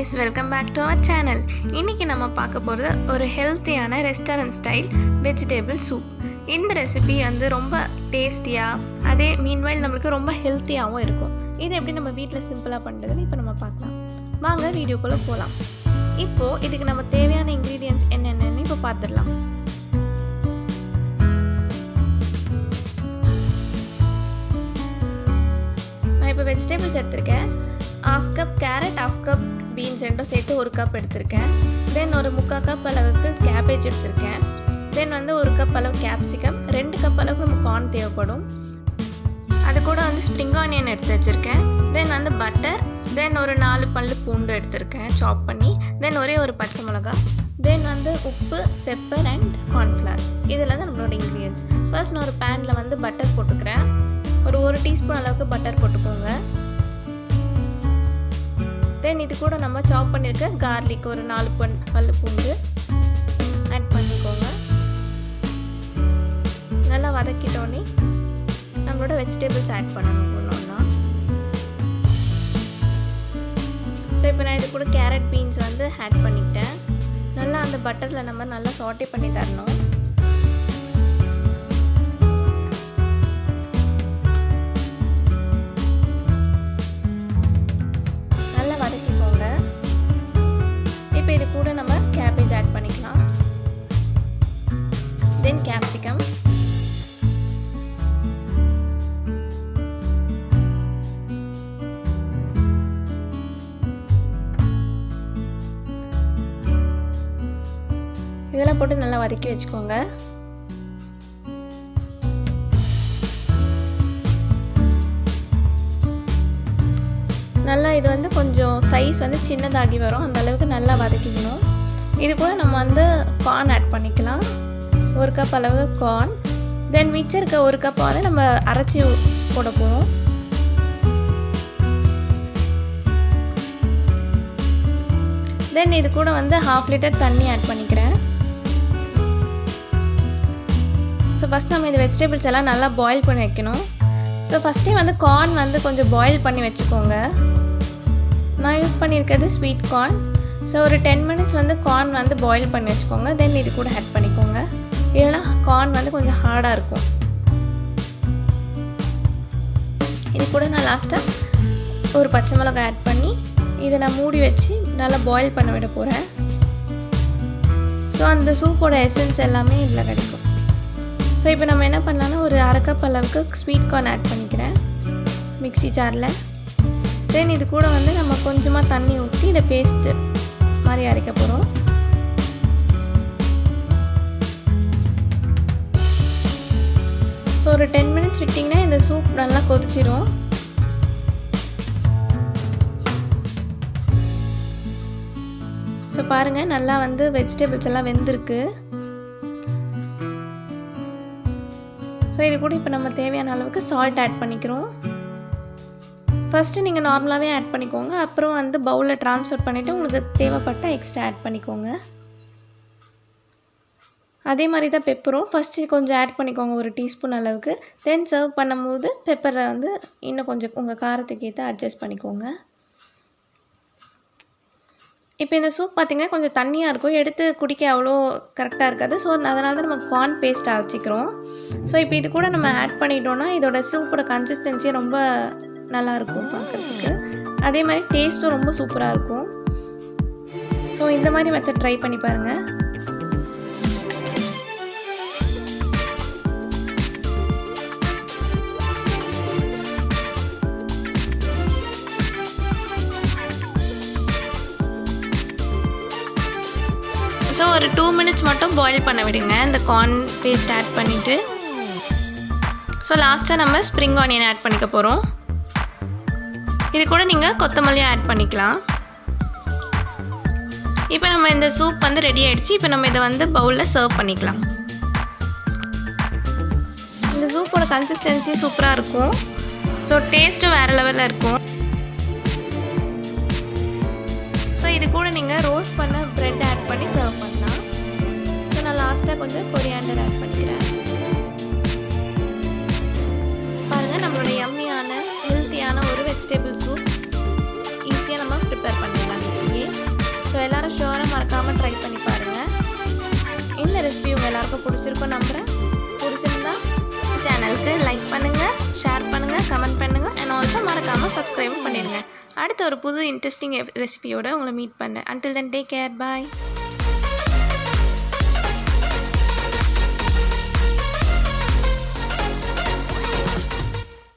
guys, welcome back to our channel. இன்னைக்கு நம்ம பார்க்க போறது ஒரு ஹெல்த்தியான ரெஸ்டாரன்ட் ஸ்டைல் வெஜிடபிள் சூப். இந்த ரெசிபி வந்து ரொம்ப டேஸ்டியா அதே மீன்வைல் நமக்கு ரொம்ப ஹெல்த்தியாவும் இருக்கும். இது எப்படி நம்ம வீட்ல சிம்பிளா பண்றதுன்னு இப்போ நம்ம பார்க்கலாம். வாங்க வீடியோக்குள்ள போலாம். இப்போ இதுக்கு நம்ம தேவையான இன்கிரிடியன்ட்ஸ் என்னென்னன்னு இப்போ பார்த்துடலாம். நான் இப்போ vegetables எடுத்துர்க்கேன். half cup carrot, half cup beans ரெண்டும் சேர்த்து 1 கப் எடுத்துர்க்கேன். தென் ஒரு 3/4 கப் அளவுக்கு கேபேஜ் எடுத்துர்க்கேன். தென் வந்து 1 கப் அளவு கேப்சிகம், 2 கப் அளவுக்கு நமக்கு கார்ன் தேவைப்படும். அது கூட வந்து ஸ்ப்ரிங் ஆனியன் எடுத்து வச்சிருக்கேன். தென் வந்து பட்டர், தென் ஒரு 4 பல்லு பூண்டு எடுத்துர்க்கேன் சாப் பண்ணி. தென் ஒரே ஒரு பச்சை மிளகாய், தென் வந்து உப்பு, பெப்பர் அண்ட் கார்ன்ஃப்ளவர். இதெல்லாம் தான் நம்மளோட இன்க்ரீடியன்ட்ஸ். ஃபர்ஸ்ட் நான் ஒரு பேனில் வந்து பட்டர் போட்டுக்கிறேன். ஒரு 1 டீஸ்பூன் அளவுக்கு பட்டர் போட்டுக்கோங்க. தென் இது கூட நம்ம சாப் பண்ணியிருக்க கார்லிக் ஒரு 4 பல்லு பூண்டு ஆட் பண்ணிக்கோங்க. நல்லா வதக்கிட்டோன்னே நம்மளோட வெஜிடபிள்ஸ் ஆட் பண்ணணும் ஒன்றா. ஸோ இப்போ நான் இது கூட கேரட் பீன்ஸ் வந்து ஆட் பண்ணிட்டேன். நல்லா அந்த பட்டரில் நம்ம நல்லா சாட்டே பண்ணி தரணும். இது கூட நம்ம கேபேஜ் ஆட் பண்ணிக்கலாம். தென் கேப்சிகம், இதெல்லாம் போட்டு நல்லா வதக்கி வச்சுக்கோங்க. நல்லா இது வந்து கொஞ்சம் சைஸ் வந்து சின்னதாகி வரும், அந்த அளவுக்கு நல்லா வதக்கிக்கணும். இது கூட நம்ம வந்து கார்ன் ஆட் பண்ணிக்கலாம். 1 கப் அளவு கார்ன். தென் மிச்சம் இருக்க 1 கப் வந்து நம்ம அரைச்சி போட போகிறோம். தென் இது கூட வந்து 1/2 லிட்டர் தண்ணி ஆட் பண்ணிக்கிறேன். ஸோ ஃபஸ்ட் நம்ம இந்த வெஜிடபிள்ஸ் எல்லாம் நல்லா பாயில் பண்ணி வைக்கணும். ஸோ ஃபஸ்ட்டே வந்து கார்ன் வந்து கொஞ்சம் பாயில் பண்ணி வச்சுக்கோங்க. நான் யூஸ் பண்ணியிருக்கிறது ஸ்வீட் கார்ன். ஸோ ஒரு 10 மினிட்ஸ் வந்து கார்ன் வந்து பாயில் பண்ணி வச்சுக்கோங்க. தென் இது கூட ஆட் பண்ணிக்கோங்க. இல்லைனா கார்ன் வந்து கொஞ்சம் ஹார்டாக இருக்கும். இது கூட நான் லாஸ்ட்டாக ஒரு பச்சை மிளகாய் ஆட் பண்ணி இதை நான் மூடி வச்சு நல்லா பாயில் பண்ண விட போகிறேன். ஸோ அந்த சூப்போட எசன்ஸ் எல்லாமே இதில் கிடைக்கும். ஸோ இப்போ நம்ம என்ன பண்ணலான்னா ஒரு 1/2 கப் அளவுக்கு ஸ்வீட் கார்ன் ஆட் பண்ணிக்கிறேன் மிக்ஸி ஜாரில். தென் இது கூட வந்து நம்ம கொஞ்சமாக தண்ணி ஊற்றி இதை பேஸ்ட்டு மாதிரி அரைக்க போகிறோம். ஸோ ஒரு 10 மினிட்ஸ் விட்டிங்கன்னா இந்த சூப் நல்லா கொதிச்சிடும். ஸோ பாருங்கள் நல்லா வந்து வெஜிடபிள்ஸ் எல்லாம் வெந்திருக்கு. ஸோ இது கூட இப்போ நம்ம தேவையான அளவுக்கு சால்ட் ஆட் பண்ணிக்கிறோம். ஃபஸ்ட்டு நீங்கள் நார்மலாகவே ஆட் பண்ணிக்கோங்க. அப்புறம் வந்து பவுலில் ட்ரான்ஸ்ஃபர் பண்ணிவிட்டு உங்களுக்கு தேவைப்பட்ட எக்ஸ்ட்ரா ஆட் பண்ணிக்கோங்க. அதே மாதிரி தான் பெப்பரும் ஃபஸ்ட்டு கொஞ்சம் ஆட் பண்ணிக்கோங்க, 1 டீஸ்பூன் அளவுக்கு. தென் சர்வ் பண்ணும்போது பெப்பரை வந்து இன்னும் கொஞ்சம் உங்கள் காரத்துக்கு ஏற்ற அட்ஜஸ்ட் பண்ணிக்கோங்க. இப்போ இந்த சூப் பார்த்திங்கன்னா கொஞ்சம் தண்ணியாக இருக்கும், எடுத்து குடிக்க அவ்வளோ கரெக்டாக இருக்காது. ஸோ அதனால தான் நம்ம கார்ன் பேஸ்ட் அரைச்சிக்கிறோம். ஸோ இப்போ இது கூட நம்ம ஆட் பண்ணிட்டோன்னா இதோட சூப்போட கன்சிஸ்டன்சி ரொம்ப நல்லாயிருக்கும் பார்க்குறதுக்கு. அதே மாதிரி டேஸ்ட்டும் ரொம்ப சூப்பராக இருக்கும். ஸோ இந்த மாதிரி மெத்தட் ட்ரை பண்ணி பாருங்கள். ஸோ ஒரு 2 மினிட்ஸ் மட்டும் பாயில் பண்ண விடுங்க இந்த கார்ன் பேஸ்ட் ஆட் பண்ணிவிட்டு. ஸோ லாஸ்ட்டாக நம்ம ஸ்ப்ரிங் ஆனியன் ஆட் பண்ணிக்க போகிறோம். இது கூட நீங்கள் கொத்தமல்லியும் ஆட் பண்ணிக்கலாம். இப்போ நம்ம இந்த சூப் வந்து ரெடி ஆகிடுச்சு. இப்போ நம்ம இதை வந்து பவுலில் சர்வ் பண்ணிக்கலாம். இந்த சூப்போட கன்சிஸ்டன்சி சூப்பராக இருக்கும். ஸோ டேஸ்ட்டும் வேறு லெவலில் இருக்கும். ஸோ இது கூட நீங்கள் ரோஸ்ட் பண்ண ப்ரெட் ஆட் பண்ணி சர்வ் பண்ணலாம். ஸோ நான் லாஸ்ட்டாக கொஞ்சம் கொரியாண்டர் ஆட் பண்ணிக்கிறேன். பாருங்கள் நம்மளோட யம்மியான ஹெல்த்தியான ஒரு வெஜிடபிள் சூப் ஈஸியாக நம்ம ப்ரிப்பேர் பண்ணிடலாம். ட்ரை பண்ணி பாருங்கள். இந்த ரெசிபி உங்கள் எல்லாருக்கும் பிடிச்சிருக்கும் நம்புகிறேன். பிடிச்சிருந்தா சேனலுக்கு லைக் பண்ணுங்கள், ஷேர் பண்ணுங்கள், கமெண்ட் பண்ணுங்கள், அண்ட் ஆல்சோ மறக்காமல் சப்ஸ்கிரைபும் பண்ணிடுங்க. அடுத்த ஒரு புது இன்ட்ரெஸ்டிங் ரெசிபியோடு உங்களை மீட் பண்ணேன். அன்டில் தென் டேக் கேர், பாய்.